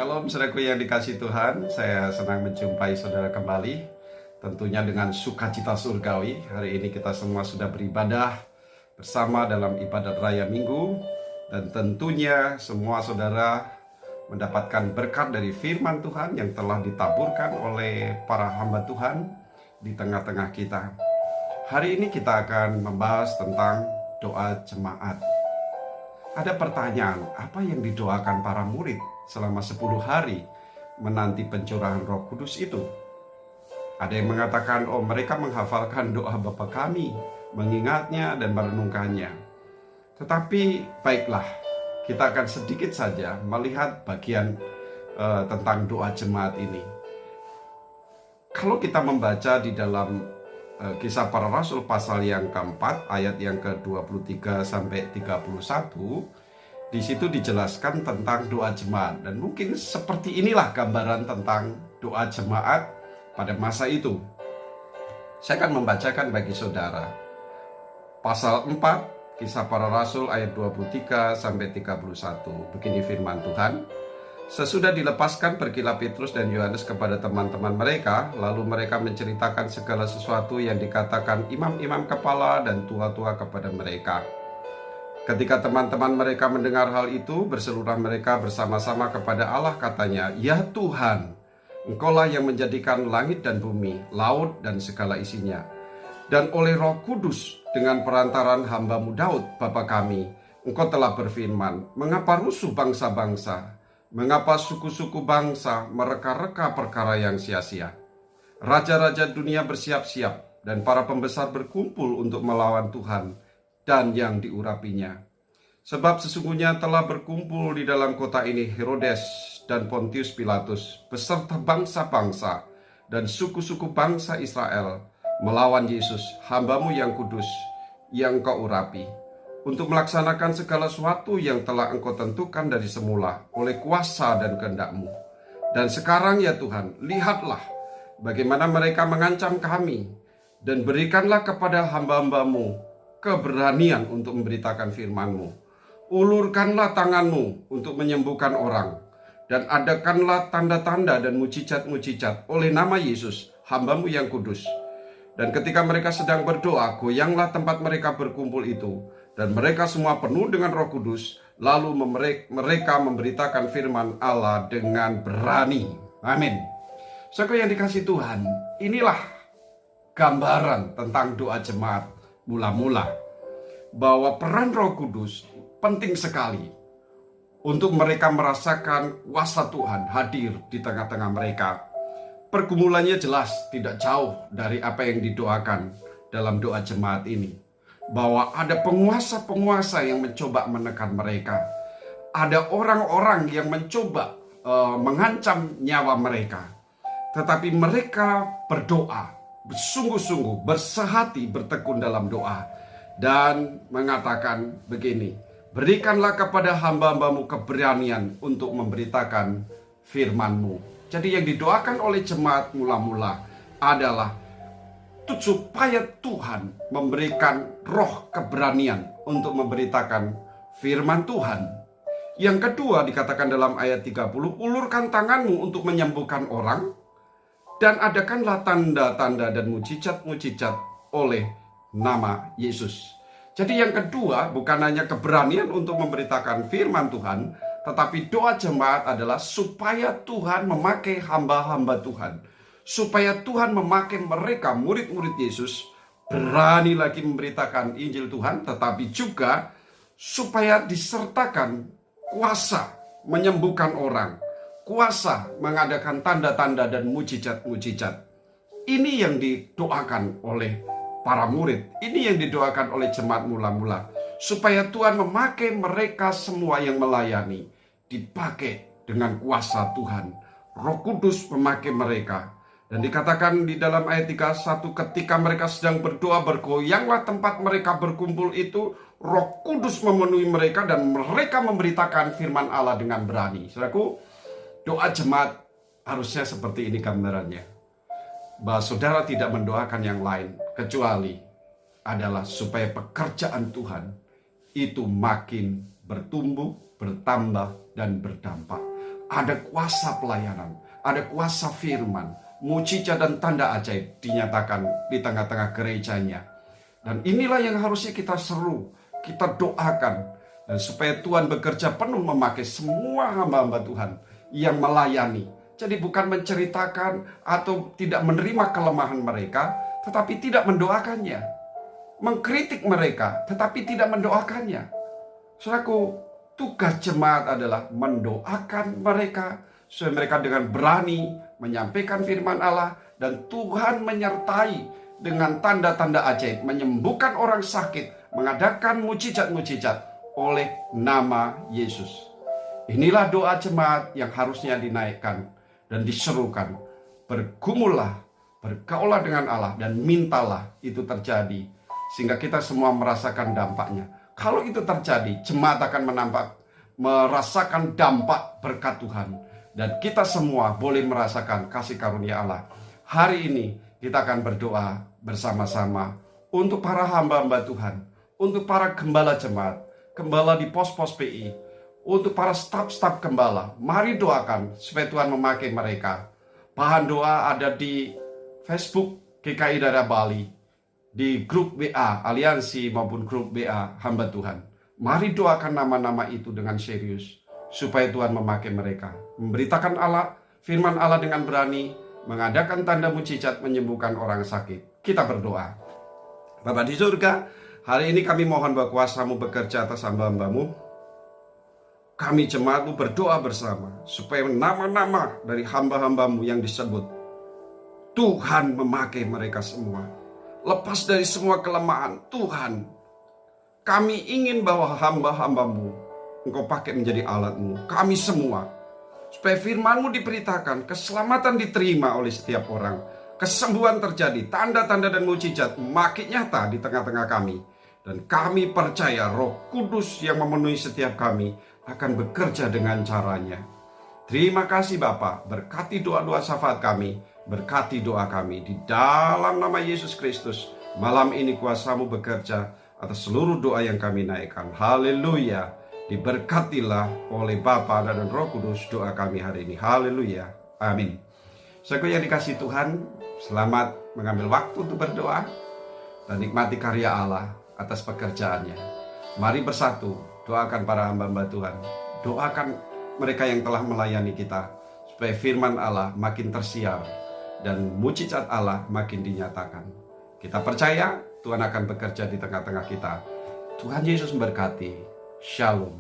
Shalom saudaraku yang dikasihi Tuhan, saya senang menjumpai saudara kembali. Tentunya dengan sukacita surgawi, hari ini kita semua sudah beribadah bersama dalam ibadat raya Minggu. Dan tentunya semua saudara mendapatkan berkat dari firman Tuhan yang telah ditaburkan oleh para hamba Tuhan di tengah-tengah kita. Hari ini kita akan membahas tentang doa jemaat. Ada pertanyaan, apa yang didoakan para murid selama 10 hari menanti pencurahan Roh Kudus itu? Ada yang mengatakan, mereka menghafalkan doa Bapa kami, mengingatnya dan merenungkannya. Tetapi baiklah, kita akan sedikit saja melihat bagian tentang doa jemaat ini. Kalau kita membaca di dalam Kisah Para Rasul pasal yang keempat, ayat yang ke-23 sampai 31, di situ dijelaskan tentang doa jemaat. Dan mungkin seperti inilah gambaran tentang doa jemaat pada masa itu. Saya akan membacakan bagi saudara. Pasal 4, Kisah Para Rasul ayat 23 sampai 31. Begini firman Tuhan. Sesudah dilepaskan, pergilah Petrus dan Yohanes kepada teman-teman mereka, lalu mereka menceritakan segala sesuatu yang dikatakan imam-imam kepala dan tua-tua kepada mereka. Ketika teman-teman mereka mendengar hal itu, berseluruh mereka bersama-sama kepada Allah, katanya, "Ya Tuhan, Engkaulah yang menjadikan langit dan bumi, laut dan segala isinya. Dan oleh Roh Kudus dengan perantaran hamba-Mu Daud, Bapa kami, Engkau telah berfirman, mengapa rusuh bangsa-bangsa? Mengapa suku-suku bangsa mereka-reka perkara yang sia-sia? Raja-raja dunia bersiap-siap dan para pembesar berkumpul untuk melawan Tuhan dan yang diurapinya. Sebab sesungguhnya telah berkumpul di dalam kota ini Herodes dan Pontius Pilatus beserta bangsa-bangsa dan suku-suku bangsa Israel melawan Yesus, hamba-Mu yang kudus, yang Engkau urapi, untuk melaksanakan segala sesuatu yang telah Engkau tentukan dari semula oleh kuasa dan kehendak-Mu. Dan sekarang ya Tuhan, lihatlah bagaimana mereka mengancam kami, dan berikanlah kepada hamba-hamba-Mu keberanian untuk memberitakan firman-Mu. Ulurkanlah tangan-Mu untuk menyembuhkan orang, dan adakanlah tanda-tanda dan mujizat-mujizat oleh nama Yesus, hamba-Mu yang kudus. Dan ketika mereka sedang berdoa, goyanglah tempat mereka berkumpul itu, dan mereka semua penuh dengan Roh Kudus, lalu mereka memberitakan firman Allah dengan berani. Amin. Saudara yang dikasihi Tuhan, inilah gambaran tentang doa jemaat mula-mula, bahwa peran Roh Kudus penting sekali untuk mereka merasakan kuasa Tuhan hadir di tengah-tengah mereka. Pergumulannya jelas tidak jauh dari apa yang didoakan dalam doa jemaat ini, bahwa ada penguasa-penguasa yang mencoba menekan mereka. Ada orang-orang yang mencoba mengancam nyawa mereka. Tetapi mereka berdoa, bersungguh-sungguh, bersehati, bertekun dalam doa. Dan mengatakan begini, berikanlah kepada hamba-hamba-Mu keberanian untuk memberitakan firman-Mu. Jadi yang didoakan oleh jemaat mula-mula adalah supaya Tuhan memberikan roh keberanian untuk memberitakan firman Tuhan. Yang kedua dikatakan dalam ayat 30, ulurkan tanganmu untuk menyembuhkan orang, dan adakanlah tanda-tanda dan mujizat-mujizat oleh nama Yesus. Jadi yang kedua bukan hanya keberanian untuk memberitakan firman Tuhan, tetapi doa jemaat adalah supaya Tuhan memakai hamba-hamba Tuhan, supaya Tuhan memakai mereka, murid-murid Yesus, berani lagi memberitakan Injil Tuhan, tetapi juga supaya disertakan kuasa menyembuhkan orang, kuasa mengadakan tanda-tanda dan mujizat-mujizat. Ini yang didoakan oleh para murid, ini yang didoakan oleh jemaat mula-mula, supaya Tuhan memakai mereka semua yang melayani, dipakai dengan kuasa Tuhan. Roh Kudus memakai mereka. Dan dikatakan di dalam ayat 31, ketika mereka sedang berdoa, bergoyanglah tempat mereka berkumpul itu, Roh Kudus memenuhi mereka dan mereka memberitakan firman Allah dengan berani. Saudaraku, doa jemaat harusnya seperti ini gambarannya. Bahwa saudara tidak mendoakan yang lain kecuali adalah supaya pekerjaan Tuhan itu makin bertumbuh, bertambah, dan berdampak. ada kuasa pelayanan, ada kuasa firman, mujizat dan tanda ajaib dinyatakan di tengah-tengah gerejanya. Dan inilah yang harusnya kita seru, kita doakan, dan supaya Tuhan bekerja penuh memakai semua hamba-hamba Tuhan yang melayani. Jadi bukan menceritakan atau tidak menerima kelemahan mereka, tetapi tidak mendoakannya. Mengkritik mereka, tetapi tidak mendoakannya. Saudaraku, tugas jemaat adalah mendoakan mereka, supaya mereka dengan berani menyampaikan firman Allah, dan Tuhan menyertai dengan tanda-tanda ajaib, menyembuhkan orang sakit, mengadakan mujizat-mujizat oleh nama Yesus. Inilah doa jemaat yang harusnya dinaikkan dan diserukan. Bergumullah, bergaulah dengan Allah, dan mintalah itu terjadi, sehingga kita semua merasakan dampaknya. Kalau itu terjadi, jemaat akan merasakan dampak berkat Tuhan, dan kita semua boleh merasakan kasih karunia Allah. Hari ini kita akan berdoa bersama-sama untuk para hamba-hamba Tuhan, untuk para gembala jemaat, gembala di pos-pos PI, untuk para staf-staf gembala. Mari doakan supaya Tuhan memakai mereka. Bahan doa ada di Facebook GKI Daerah Bali, di grup WA Aliansi maupun grup WA hamba Tuhan. Mari doakan nama-nama itu dengan serius, supaya Tuhan memakai mereka, memberitakan Allah, firman Allah dengan berani, mengadakan tanda mujizat, menyembuhkan orang sakit. Kita berdoa. Bapa di surga, hari ini kami mohon bahwa kuasa-Mu bekerja atas hamba-hamba-Mu. Kami jemaat-Mu berdoa bersama, supaya nama-nama dari hamba-hamba-Mu yang disebut, Tuhan memakai mereka semua. Lepas dari semua kelemahan, Tuhan, kami ingin bahwa hamba-hamba-Mu Engkau pakai menjadi alat-Mu. Kami semua, supaya firman-Mu diberitakan, keselamatan diterima oleh setiap orang, kesembuhan terjadi, tanda-tanda dan mujizat makin nyata di tengah-tengah kami. Dan kami percaya Roh Kudus yang memenuhi setiap kami akan bekerja dengan caranya. Terima kasih Bapa, berkati doa-doa syafaat kami, berkati doa kami di dalam nama Yesus Kristus. Malam ini kuasa-Mu bekerja atas seluruh doa yang kami naikkan. Haleluya. Diberkatilah oleh Bapa dan Roh Kudus doa kami hari ini. Haleluya. Amin. Saudara yang dikasih Tuhan, selamat mengambil waktu untuk berdoa dan nikmati karya Allah atas pekerjaannya. Mari bersatu doakan para hamba-hamba Tuhan. Doakan mereka yang telah melayani kita, supaya firman Allah makin tersiar dan mujizat Allah makin dinyatakan. Kita percaya Tuhan akan bekerja di tengah-tengah kita. Tuhan Yesus memberkati. Shalom.